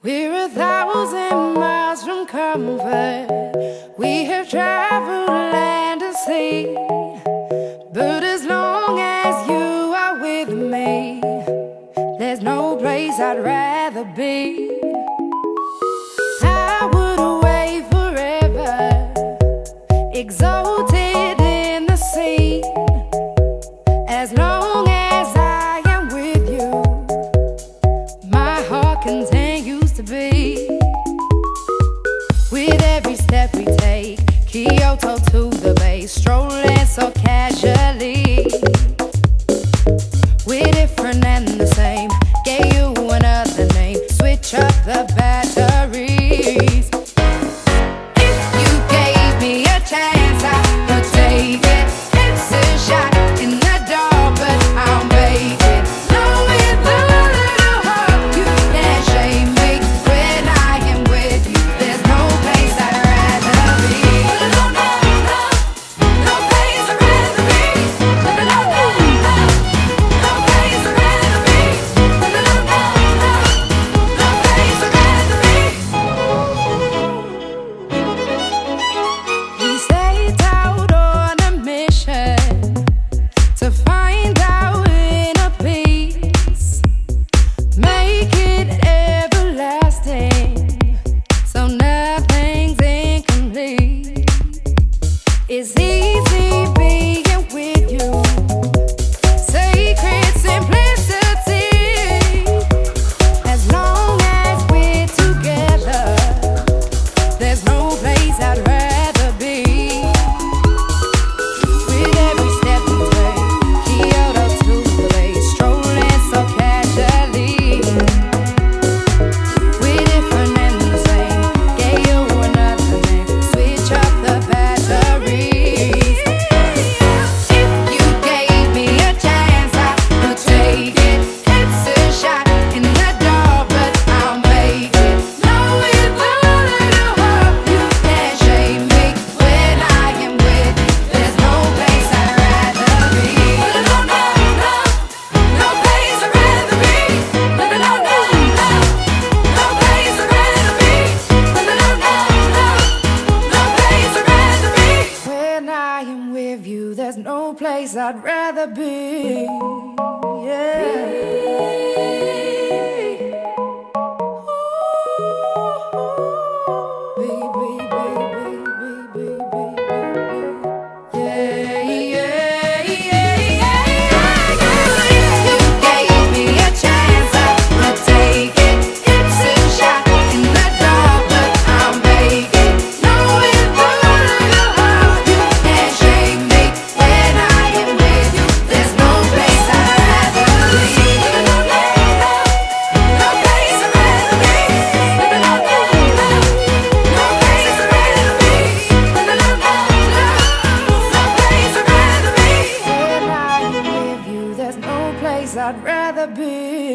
We're 1,000 miles from comfort. We have traveled land and sea. But as long as you are with me, there's no place I'd rather be. I would away forever, exalted in the sea. As long as I am with you, my heart continues to beat. With every step we take, Kyoto to the bay, strolling so casually. We're different and the same, gave you another name, switch up the batteries. If you gave me a chance, I would take it. It's a shot in the dark, but I'll make it. Knowing the little hope you can't shame me. When I am with you, there's no place I'd rather be. No, no, no, no place I'd rather be. No, no, no, no, no place I'd rather be. No, no, no, no, no place I'd rather be. We set out on a mission to find our inner peace, make it everlasting, so nothing's incomplete. It's easy being with you, sacred simplicity. As long as we're together, there's no place I'd rather be. With every step we take, Kyoto to the bay, strolling so casually. We're different and the same, gave you another name, switch up the batteries. If you gave me a chance, I would take it. It's a shot in the dark, but I'll make it. Knowing the little hope you can't shame me. When I am with you, there's no place I'd rather be. No, no, no, no place I'd rather be. No, no, no, no, no place I'd rather be. No, no, no, no, no place I'd rather be. When I am with you, there's no place I'd rather be. I'd rather be.